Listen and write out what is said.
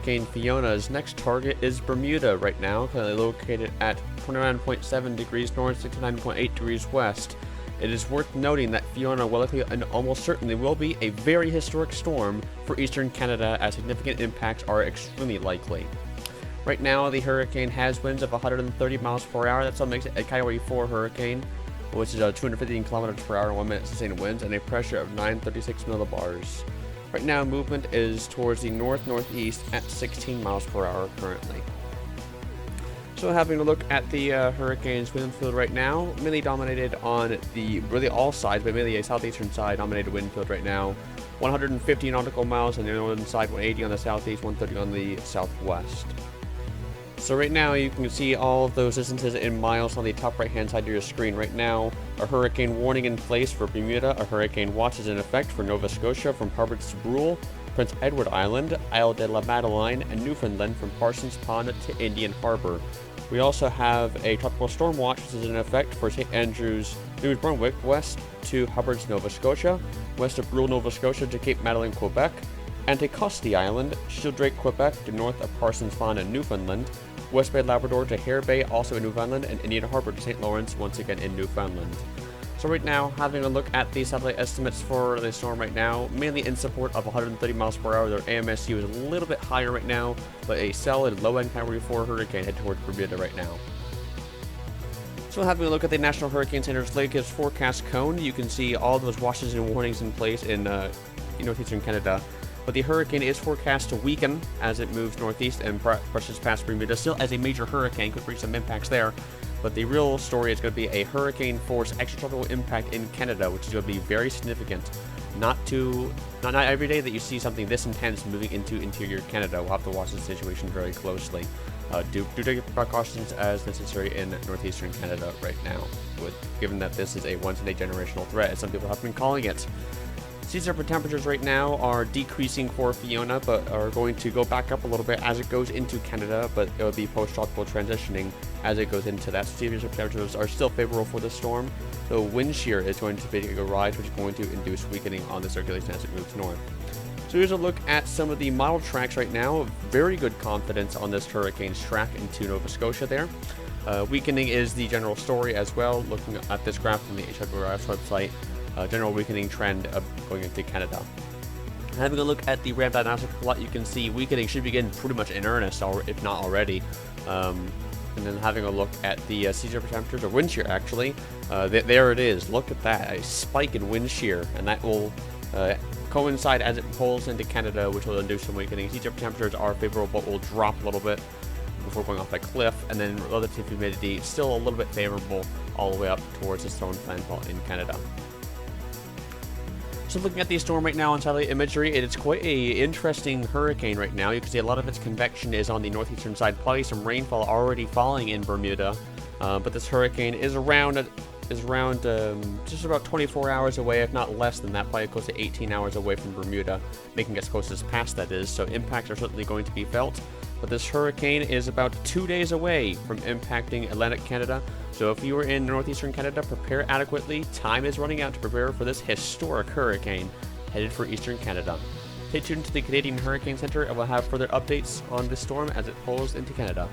Hurricane Fiona's next target is Bermuda right now, currently located at 29.7 degrees north, 69.8 degrees west. It is worth noting that Fiona will likely and almost certainly will be a very historic storm for eastern Canada, as significant impacts are extremely likely. Right now, the hurricane has winds of 130 miles per hour. That still makes it a Category 4 hurricane, which is 215 kilometers per hour, 1 minute sustained winds, and a pressure of 936 millibars. Right now, movement is towards the north-northeast at 16 miles per hour currently. So having a look at the hurricane's wind field right now, mainly dominated on the, really all sides, but mainly a southeastern side dominated wind field right now. 150 nautical miles on the northern side, 180 on the southeast, 130 on the southwest. So right now you can see all of those distances in miles on the top right hand side of your screen. Right now, a hurricane warning in place for Bermuda, a hurricane watch is in effect for Nova Scotia from Hubbard's Brule, Prince Edward Island, Isle de la Madeleine, and Newfoundland from Parsons Pond to Indian Harbor. We also have a tropical storm watch which is in effect for St. Andrews, New Brunswick, west to Hubbard's, Nova Scotia, west of Brule, Nova Scotia to Cape Madeleine, Quebec, Anticosti Island, Sheldrake, Quebec to north of Parsons Pond and Newfoundland, West Bay Labrador to Hare Bay, also in Newfoundland, and Indian Harbor to St. Lawrence, once again in Newfoundland. So right now, having a look at the satellite estimates for the storm right now, mainly in support of 130 miles per hour. Their AMSU is a little bit higher right now, but a solid low-end Category 4 hurricane head towards Bermuda right now. So having a look at the National Hurricane Center's latest forecast cone, you can see all those watches and warnings in place in northeastern Canada. But the hurricane is forecast to weaken as it moves northeast and brushes past Bermuda, still as a major hurricane, could reach some impacts there. But the real story is going to be a hurricane force extratropical impact in Canada, which is going to be very significant. Not every day that you see something this intense moving into interior Canada. We'll have to watch the situation very closely. Do take precautions as necessary in northeastern Canada right now, given that this is a once-in-a-generational threat, as some people have been calling it. Sea surface temperatures right now are decreasing for Fiona, but are going to go back up a little bit as it goes into Canada, but it will be post-tropical transitioning as it goes into that. Sea surface temperatures are still favorable for the storm, though wind shear is going to be a rise, which is going to induce weakening on the circulation as it moves north. So here's a look at some of the model tracks right now. Very good confidence on this hurricane's track into Nova Scotia there. Weakening is the general story as well, looking at this graph from the HWRF's website. General weakening trend going into Canada. Having a look at the ramp diagnostic plot, you can see weakening should begin pretty much in earnest, if not already. And then having a look at the sea surface temperatures, or wind shear actually, there it is. Look at that, a spike in wind shear, and that will coincide as it pulls into Canada, which will induce some weakening. Sea surface temperatures are favorable, but will drop a little bit before going off a cliff, and then relative humidity still a little bit favorable all the way up towards the storm landfall in Canada. So looking at the storm right now on satellite imagery, it is quite a interesting hurricane right now. You can see a lot of its convection is on the northeastern side, probably some rainfall already falling in Bermuda. But this hurricane is around just about 24 hours away, if not less than that, probably close to 18 hours away from Bermuda, making us closest past that is. So impacts are certainly going to be felt. But this hurricane is about 2 days away from impacting Atlantic Canada. So if you are in northeastern Canada, prepare adequately. Time is running out to prepare for this historic hurricane headed for eastern Canada. Stay tuned to the Canadian Hurricane Center and we'll have further updates on this storm as it pulls into Canada.